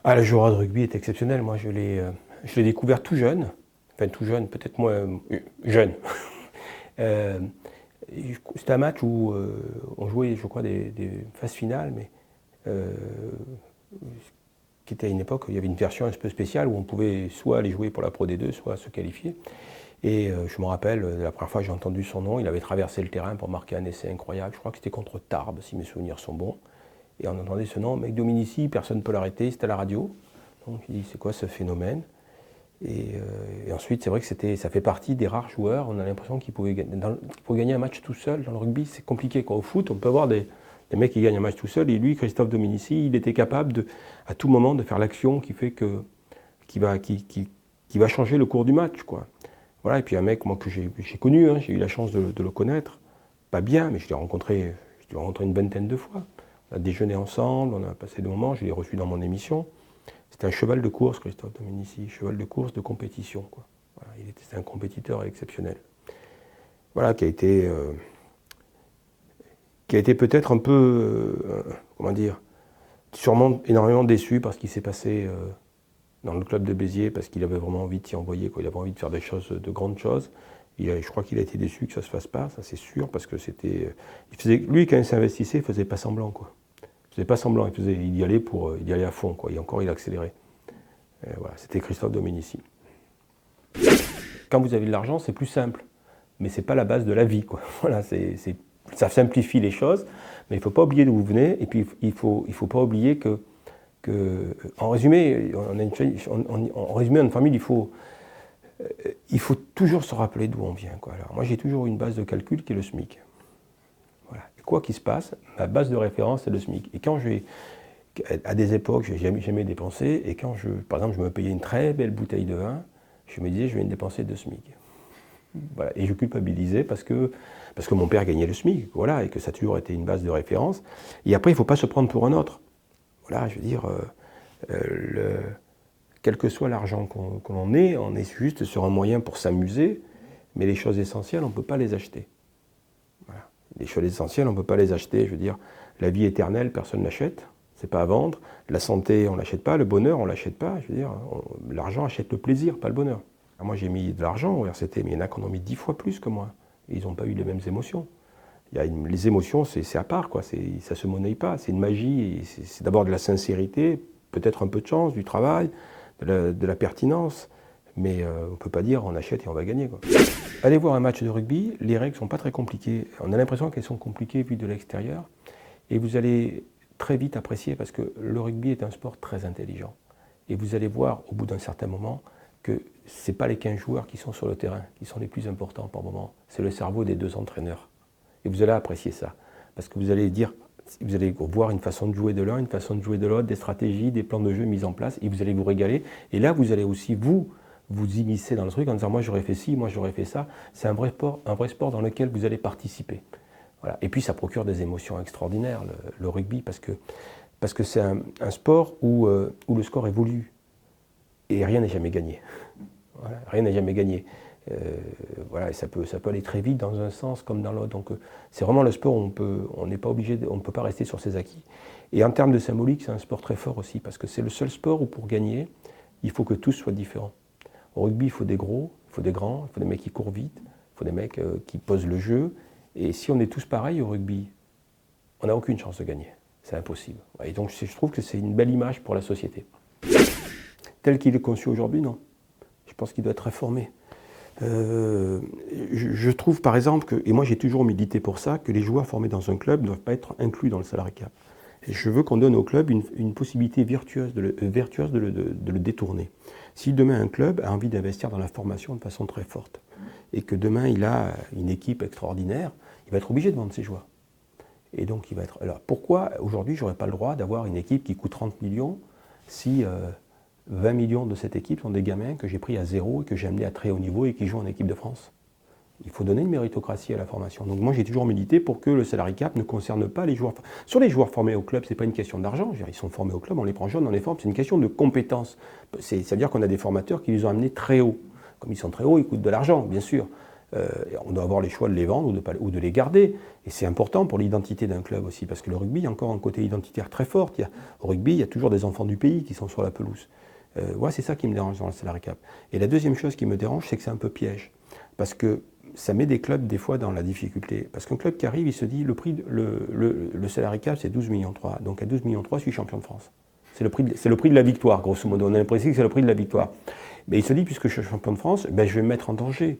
Ah, le joueur de rugby est exceptionnel. Moi, je l'ai découvert tout jeune. Enfin, tout jeune, peut-être moi, jeune. Euh, C'était un match où on jouait, je crois, des phases finales, mais euh, qui était à une époque où il y avait une version un peu spéciale où on pouvait soit aller jouer pour la Pro D2, soit se qualifier. Et je me rappelle, la première fois que j'ai entendu son nom, il avait traversé le terrain pour marquer un essai incroyable. Je crois que c'était contre Tarbes, si mes souvenirs sont bons. Et on entendait ce nom, mec Dominici, personne ne peut l'arrêter, c'était à la radio. Donc il dit, c'est quoi ce phénomène et ensuite, c'est vrai que ça fait partie des rares joueurs, on a l'impression qu'ils pouvaient gagner un match tout seul. Dans le rugby, c'est compliqué. Au foot, on peut avoir des mecs qui gagnent un match tout seul, et lui, Christophe Dominici, il était capable à tout moment de faire l'action qui fait qui va changer le cours du match, quoi. Voilà, et puis un mec, moi, que j'ai connu, hein, j'ai eu la chance de le connaître, pas bien, mais je l'ai rencontré une vingtaine de fois. On a déjeuné ensemble, on a passé des moments, je l'ai reçu dans mon émission. C'était un cheval de course, Christophe Dominici, cheval de course de compétition, quoi. Voilà, c'était un compétiteur exceptionnel. Voilà, qui a été peut-être un peu, comment dire, sûrement énormément déçu par ce qui s'est passé dans le club de Béziers, parce qu'il avait vraiment envie de s'y envoyer, quoi. Il avait envie de faire des choses, de grandes choses. Je crois qu'il a été déçu que ça ne se fasse pas, ça c'est sûr, parce que c'était. Lui, quand il s'investissait, il ne faisait pas semblant, quoi. Il faisait pas semblant, il y allait à fond, quoi. Et encore, il accélérait. Voilà, c'était Christophe Dominici. Quand vous avez de l'argent, c'est plus simple, mais c'est pas la base de la vie, quoi. Voilà, ça simplifie les choses, mais il ne faut pas oublier d'où vous venez, et puis il faut pas oublier en résumé, en résumé, une famille, il faut toujours se rappeler d'où on vient, quoi. Alors, moi, j'ai toujours une base de calcul qui est le SMIC. Voilà. Et quoi qu'il se passe, ma base de référence, c'est le SMIC. Et quand à des époques, je n'ai jamais dépensé, et quand par exemple, je me payais une très belle bouteille de vin, je me disais, je viens de dépenser 2 SMIC. Voilà. Et je culpabilisais parce que mon père gagnait le SMIC, voilà, et que ça a toujours été une base de référence. Et après, il ne faut pas se prendre pour un autre. Voilà, je veux dire, quel que soit l'argent qu'on ait, on est juste sur un moyen pour s'amuser, mais les choses essentielles, on ne peut pas les acheter. Voilà. Les choses essentielles, on ne peut pas les acheter. Je veux dire, la vie éternelle, personne ne l'achète. C'est pas à vendre. La santé, on ne l'achète pas. Le bonheur, on ne l'achète pas. Je veux dire, l'argent achète le plaisir, pas le bonheur. Alors moi, j'ai mis de l'argent au RCT, mais il y en a qui en ont mis 10 fois plus que moi. Et ils n'ont pas eu les mêmes émotions. Les émotions, c'est à part, quoi. Ça ne se monnaie pas. C'est une magie. C'est d'abord de la sincérité, peut-être un peu de chance, du travail, de la pertinence. Mais on ne peut pas dire on achète et on va gagner, quoi. Allez voir un match de rugby, les règles ne sont pas très compliquées. On a l'impression qu'elles sont compliquées vues de l'extérieur. Et vous allez très vite apprécier parce que le rugby est un sport très intelligent. Et vous allez voir au bout d'un certain moment que ce n'est pas les 15 joueurs qui sont sur le terrain qui sont les plus importants par moment. C'est le cerveau des 2 entraîneurs. Et vous allez apprécier ça. Parce que vous allez voir une façon de jouer de l'un, une façon de jouer de l'autre, des stratégies, des plans de jeu mis en place, et vous allez vous régaler. Et là, vous allez aussi vous immiscer dans le truc en disant moi j'aurais fait ci, moi j'aurais fait ça. C'est un vrai sport dans lequel vous allez participer. Voilà. Et puis ça procure des émotions extraordinaires, le rugby, parce que c'est un sport où le score évolue. Et rien n'est jamais gagné. Voilà, rien n'est jamais gagné. Voilà, et ça peut aller très vite dans un sens comme dans l'autre. Donc c'est vraiment le sport où on n'est pas obligé, on ne peut pas rester sur ses acquis. Et en termes de symbolique, c'est un sport très fort aussi, parce que c'est le seul sport où pour gagner, il faut que tous soient différents. Au rugby, il faut des gros, il faut des grands, il faut des mecs qui courent vite, il faut des mecs qui posent le jeu. Et si on est tous pareils au rugby, on n'a aucune chance de gagner. C'est impossible. Et donc je trouve que c'est une belle image pour la société. Tel qu'il est conçu aujourd'hui, non. Je pense qu'il doit être réformé. Je trouve par exemple que, et moi j'ai toujours milité pour ça, que les joueurs formés dans un club ne doivent pas être inclus dans le salary cap. Et je veux qu'on donne au club une possibilité vertueuse de le détourner. Si demain un club a envie d'investir dans la formation de façon très forte, et que demain il a une équipe extraordinaire, il va être obligé de vendre ses joueurs. Et donc il va être. Alors pourquoi aujourd'hui j'aurais pas le droit d'avoir une équipe qui coûte 30 millions si 20 millions de cette équipe sont des gamins que j'ai pris à zéro et que j'ai amenés à très haut niveau et qui jouent en équipe de France? Il faut donner une méritocratie à la formation. Donc moi j'ai toujours milité pour que le salary cap ne concerne pas les joueurs. Sur les joueurs formés au club, c'est pas une question d'argent. Ils sont formés au club, on les prend jeunes, on les forme. C'est une question de compétence. Ça veut dire qu'on a des formateurs qui les ont amenés très haut. Comme ils sont très hauts, ils coûtent de l'argent, bien sûr. On doit avoir les choix de les vendre ou de les garder. Et c'est important pour l'identité d'un club aussi, parce que le rugby, il y a encore un côté identitaire très fort. Au rugby, il y a toujours des enfants du pays qui sont sur la pelouse. C'est ça qui me dérange dans le salary cap. Et la deuxième chose qui me dérange, c'est que c'est un peu piège. Parce que ça met des clubs, des fois, dans la difficulté. Parce qu'un club qui arrive, il se dit, le salary cap, c'est 12,3 millions. Donc à 12,3 millions, je suis champion de France. C'est le prix de la victoire, grosso modo. On a l'impression que c'est le prix de la victoire. Mais il se dit, puisque je suis champion de France, je vais me mettre en danger.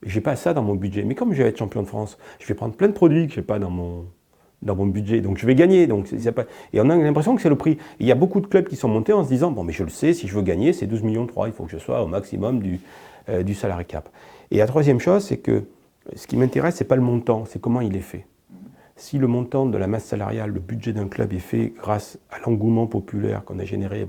Je n'ai pas ça dans mon budget. Mais comme je vais être champion de France, je vais prendre plein de produits que je n'ai pas dans mon budget. Donc je vais gagner. Et on a l'impression que c'est le prix. Il y a beaucoup de clubs qui sont montés en se disant, mais je le sais, si je veux gagner, c'est 12,3 millions. Il faut que je sois au maximum du salary cap. Et la troisième chose, c'est que ce qui m'intéresse, ce n'est pas le montant, c'est comment il est fait. Si le montant de la masse salariale, le budget d'un club est fait grâce à l'engouement populaire qu'on a généré,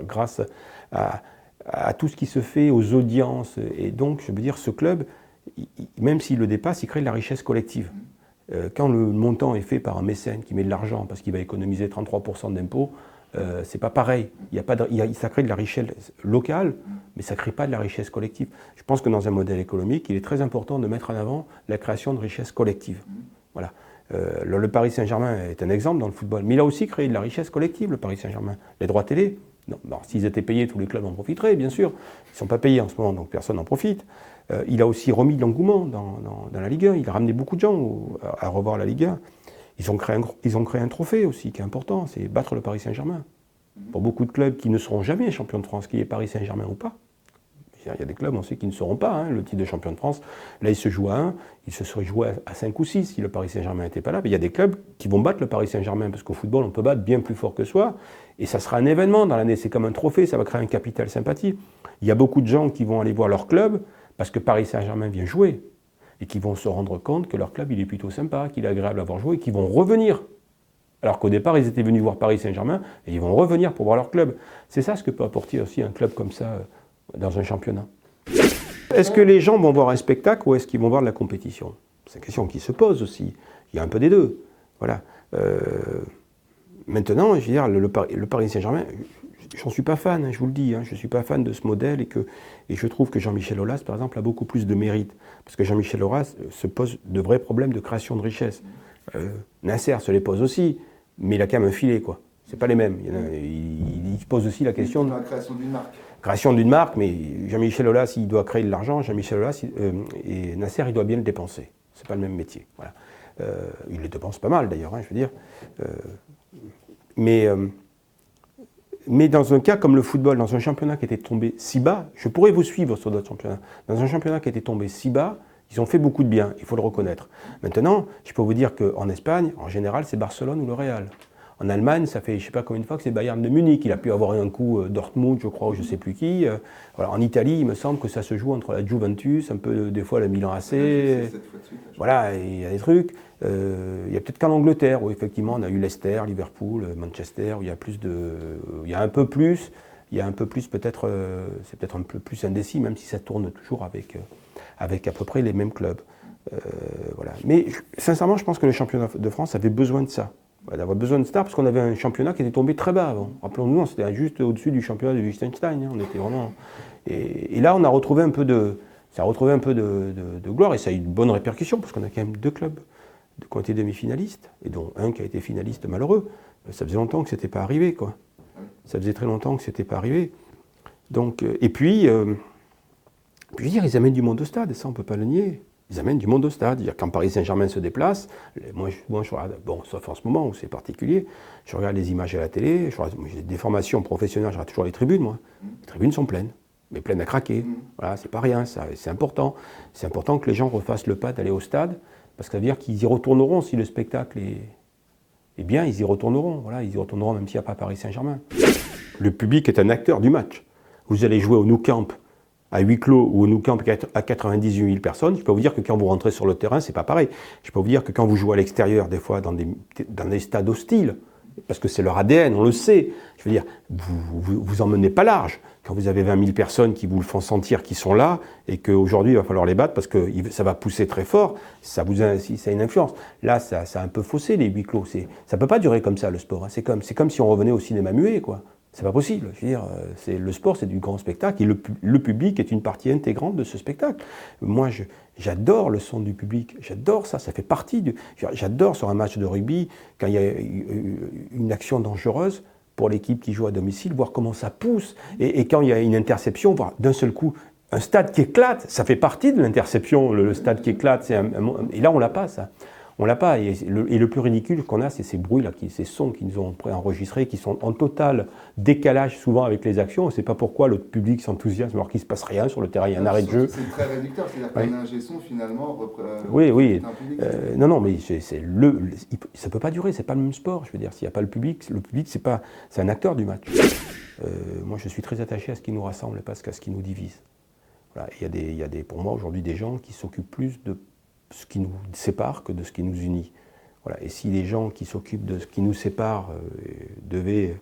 grâce à tout ce qui se fait, aux audiences, et donc, je veux dire, ce club, même s'il le dépasse, il crée de la richesse collective. Quand le montant est fait par un mécène qui met de l'argent parce qu'il va économiser 33% d'impôts, c'est pas pareil. Ça crée de la richesse locale, mais ça ne crée pas de la richesse collective. Je pense que dans un modèle économique, il est très important de mettre en avant la création de richesse collective. Voilà. Le Paris Saint-Germain est un exemple dans le football, mais il a aussi créé de la richesse collective, le Paris Saint-Germain. Les droits télé, s'ils étaient payés, tous les clubs en profiteraient, bien sûr. Ils ne sont pas payés en ce moment, donc personne n'en profite. Il a aussi remis de l'engouement dans la Ligue 1. Il a ramené beaucoup de gens à revoir la Ligue 1. Ils ont créé un trophée aussi qui est important, c'est battre le Paris Saint-Germain. Pour beaucoup de clubs qui ne seront jamais champions de France, qu'il y ait Paris Saint-Germain ou pas. Il y a des clubs, on sait, qui ne seront pas. Le titre de champion de France, là, il se joue à 1, il se serait joué à 5 ou 6 si le Paris Saint-Germain n'était pas là. Mais il y a des clubs qui vont battre le Paris Saint-Germain, parce qu'au football, on peut battre bien plus fort que soi. Et ça sera un événement dans l'année, c'est comme un trophée, ça va créer un capital sympathie. Il y a beaucoup de gens qui vont aller voir leur club, parce que Paris Saint-Germain vient jouer. Et qui vont se rendre compte que leur club, il est plutôt sympa, qu'il est agréable à voir jouer, et qu'ils vont revenir. Alors qu'au départ, ils étaient venus voir Paris Saint-Germain, et ils vont revenir pour voir leur club. C'est ça ce que peut apporter aussi un club comme ça dans un championnat. Est-ce que les gens vont voir un spectacle ou est-ce qu'ils vont voir de la compétition? C'est une question qui se pose aussi. Il y a un peu des deux. Voilà. Maintenant, je veux dire, le Paris Saint-Germain, j'en suis pas fan, je vous le dis. Je ne suis pas fan de ce modèle et je trouve que Jean-Michel Aulas, par exemple, a beaucoup plus de mérite. Parce que Jean-Michel Aulas se pose de vrais problèmes de création de richesse. Nasser se les pose aussi, mais il a quand même un filet, quoi. C'est pas les mêmes. Il pose aussi la question de la création d'une marque. Création d'une marque, mais Jean-Michel Aulas, il doit créer de l'argent, Jean-Michel Aulas et Nasser, il doit bien le dépenser. C'est pas le même métier. Voilà. Il le dépense pas mal d'ailleurs, je veux dire. Mais dans un cas comme le football, dans un championnat qui était tombé si bas, je pourrais vous suivre sur d'autres championnats. Dans un championnat qui était tombé si bas, ils ont fait beaucoup de bien, il faut le reconnaître. Maintenant, je peux vous dire qu'en Espagne, en général, c'est Barcelone ou le Real. En Allemagne, ça fait je ne sais pas combien de fois que c'est Bayern de Munich. Il a pu avoir un coup Dortmund, je crois, ou je ne sais plus qui. Voilà. En Italie, il me semble que ça se joue entre la Juventus, un peu des fois la Milan AC. Voilà, il y a des trucs. Il y a peut-être qu'en Angleterre, où effectivement on a eu Leicester, Liverpool, Manchester, où il y a il y a un peu plus. Il y a un peu plus peut-être, c'est peut-être un peu plus indécis, même si ça tourne toujours avec à peu près les mêmes clubs. Voilà. Mais sincèrement, je pense que le championnat de France avait besoin de ça. D'avoir besoin de stars, parce qu'on avait un championnat qui était tombé très bas avant. Rappelons-nous, c'était juste au-dessus du championnat de Liechtenstein. On était vraiment... Et là, on a retrouvé un peu de gloire, et ça a eu de bonnes répercussions, parce qu'on a quand même 2 clubs qui ont été demi-finalistes, et dont un qui a été finaliste malheureux. Ça faisait longtemps que ce n'était pas arrivé, quoi. Ça faisait très longtemps que ce n'était pas arrivé. Donc, et puis, je veux dire, ils amènent du monde au stade, et ça, on ne peut pas le nier. Ils amènent du monde au stade. Quand Paris Saint-Germain se déplace, moi je regarde, bon, sauf en ce moment où c'est particulier, je regarde les images à la télé, j'ai des formations professionnelles, je regarde toujours les tribunes, moi. Les tribunes sont pleines, mais pleines à craquer. Voilà, c'est pas rien, ça, c'est important. C'est important que les gens refassent le pas d'aller au stade, parce que ça veut dire qu'ils y retourneront si le spectacle est bien, ils y retourneront. Voilà, ils y retourneront même s'il n'y a pas Paris Saint-Germain. Le public est un acteur du match. Vous allez jouer au Nou Camp à huis clos ou au Nou Camp à 98 000 personnes, je peux vous dire que quand vous rentrez sur le terrain, c'est pas pareil. Je peux vous dire que quand vous jouez à l'extérieur, des fois dans des stades hostiles, parce que c'est leur ADN, on le sait, je veux dire, vous emmenez pas large. Quand vous avez 20 000 personnes qui vous le font sentir, qui sont là, et qu'aujourd'hui il va falloir les battre parce que ça va pousser très fort, ça a une influence. Là, ça a un peu faussé les huis clos. Ça peut pas durer comme ça le sport. Hein. C'est comme si on revenait au cinéma muet, quoi. C'est pas possible. Je veux dire, le sport, c'est du grand spectacle et le public est une partie intégrante de ce spectacle. Moi, j'adore le son du public. J'adore ça. Ça fait partie du. J'adore sur un match de rugby, quand il y a une action dangereuse pour l'équipe qui joue à domicile, voir comment ça pousse. Et quand il y a une interception, voir d'un seul coup un stade qui éclate. Ça fait partie de l'interception, le stade qui éclate. Et là, on l'a pas, ça. On l'a pas. Et le plus ridicule qu'on a, c'est ces bruits-là, ces sons qui nous ont enregistrés, qui sont en total décalage souvent avec les actions. On ne sait pas pourquoi le public s'enthousiasme alors qu'il ne se passe rien sur le terrain, il y a un arrêt de jeu. C'est très réducteur, c'est-à-dire qu'un ingé son finalement oui. Non, mais ça ne peut pas durer, c'est pas le même sport. Je veux dire, s'il n'y a pas le public c'est un acteur du match. Moi, je suis très attaché à ce qui nous rassemble et pas à ce qui nous divise. Voilà. Il y a pour moi aujourd'hui des gens qui s'occupent plus de ce qui nous sépare que de ce qui nous unit. Voilà. Et si les gens qui s'occupent de ce qui nous sépare devaient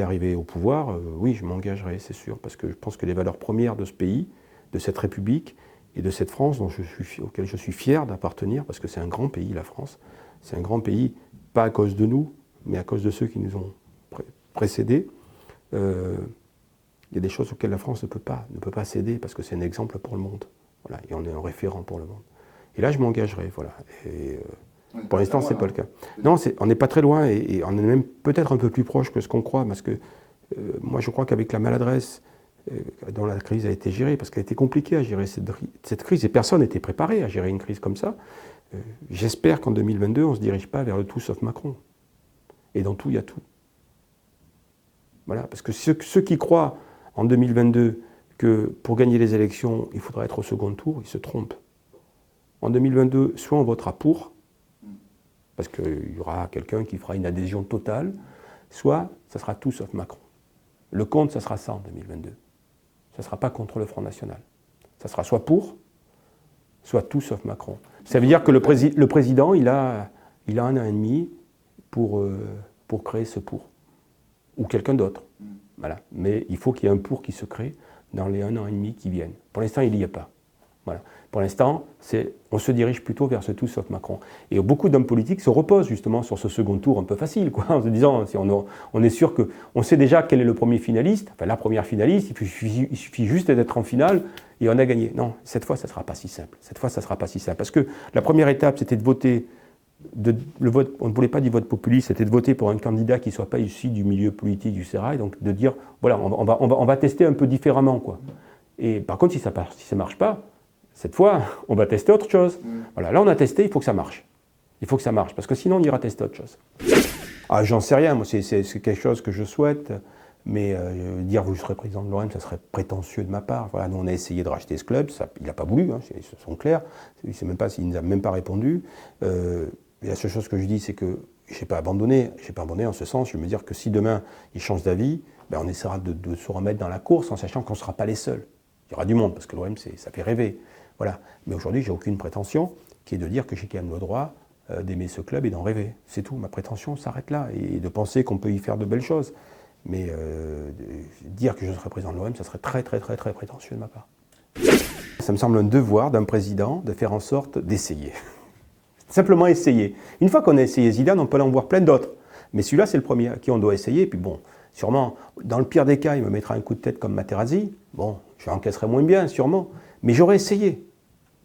arriver au pouvoir, oui, je m'engagerai, c'est sûr, parce que je pense que les valeurs premières de ce pays, de cette République et de cette France auquel je suis fier d'appartenir, parce que c'est un grand pays, la France, c'est un grand pays, pas à cause de nous, mais à cause de ceux qui nous ont précédés. Il y a des choses auxquelles la France ne peut pas céder, parce que c'est un exemple pour le monde. Voilà. Et on est un référent pour le monde. Et là, je m'engagerai, voilà. Et, pour l'instant, ce n'est pas le cas. Non, on n'est pas très loin, et on est même peut-être un peu plus proche que ce qu'on croit, parce que moi, je crois qu'avec la maladresse dont la crise a été gérée, parce qu'elle a été compliquée à gérer cette crise, et personne n'était préparé à gérer une crise comme ça, j'espère qu'en 2022, on ne se dirige pas vers le tout sauf Macron. Et dans tout, il y a tout. Voilà, parce que ceux qui croient en 2022 que pour gagner les élections, il faudra être au second tour, ils se trompent. En 2022, soit on votera pour, parce qu'il y aura quelqu'un qui fera une adhésion totale, soit ça sera tout sauf Macron. Le compte, ça sera ça en 2022. Ça ne sera pas contre le Front National. Ça sera soit pour, soit tout sauf Macron. Ça veut dire que le président, il a 1 an et demi pour créer ce pour. Ou quelqu'un d'autre. Voilà. Mais il faut qu'il y ait un pour qui se crée dans les 1 an et demi qui viennent. Pour l'instant, il n'y y a pas. Voilà. Pour l'instant, on se dirige plutôt vers ce tout sauf Macron. Et beaucoup d'hommes politiques se reposent justement sur ce second tour un peu facile, quoi, en se disant, si on est sûr qu'on sait déjà quel est le premier finaliste, enfin la première finaliste, il suffit juste d'être en finale et on a gagné. Non, cette fois, ça ne sera pas si simple. Cette fois, ça ne sera pas si simple. Parce que la première étape, c'était de voter, on ne voulait pas du vote populiste, c'était de voter pour un candidat qui ne soit pas issu du milieu politique du Sérail, donc de dire, voilà, on va tester un peu différemment, quoi. Et par contre, si ça ne marche pas, cette fois, on va tester autre chose. Voilà, là, on a testé, il faut que ça marche. Il faut que ça marche, parce que sinon, on ira tester autre chose. Ah, j'en sais rien, moi, c'est quelque chose que je souhaite, mais dire que je serai président de l'OM, ça serait prétentieux de ma part. Voilà, nous, on a essayé de racheter ce club, il n'a pas voulu, hein, ils sont clairs, il ne nous a même pas répondu. La seule chose que je dis, c'est que je n'ai pas abandonné en ce sens. Je veux me dire que si demain, il change d'avis, ben, on essaiera de se remettre dans la course en sachant qu'on ne sera pas les seuls. Il y aura du monde, parce que l'OM, ça fait rêver. Voilà. Mais aujourd'hui, j'ai aucune prétention qui est de dire que j'ai quand même le droit d'aimer ce club et d'en rêver. C'est tout. Ma prétention s'arrête là. Et de penser qu'on peut y faire de belles choses. Mais dire que je serai président de l'OM, ça serait très, très, très, très prétentieux de ma part. Ça me semble un devoir d'un président de faire en sorte d'essayer. Simplement essayer. Une fois qu'on a essayé Zidane, on peut en voir plein d'autres. Mais celui-là, c'est le premier à qui on doit essayer. Et puis bon, sûrement, dans le pire des cas, il me mettra un coup de tête comme Materazzi. Bon, je l'encaisserai moins bien, sûrement. Mais j'aurais essayé.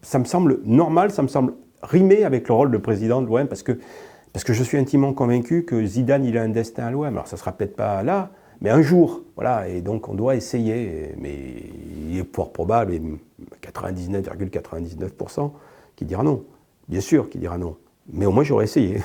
Ça me semble normal, ça me semble rimer avec le rôle de président de l'OM, parce que je suis intimement convaincu que Zidane, il a un destin à l'OM. Alors ça ne sera peut-être pas là, mais un jour. Voilà, et donc on doit essayer. Mais il est fort probable, et 99,99%, qui dira non. Bien sûr qu'il dira non. Mais au moins j'aurais essayé.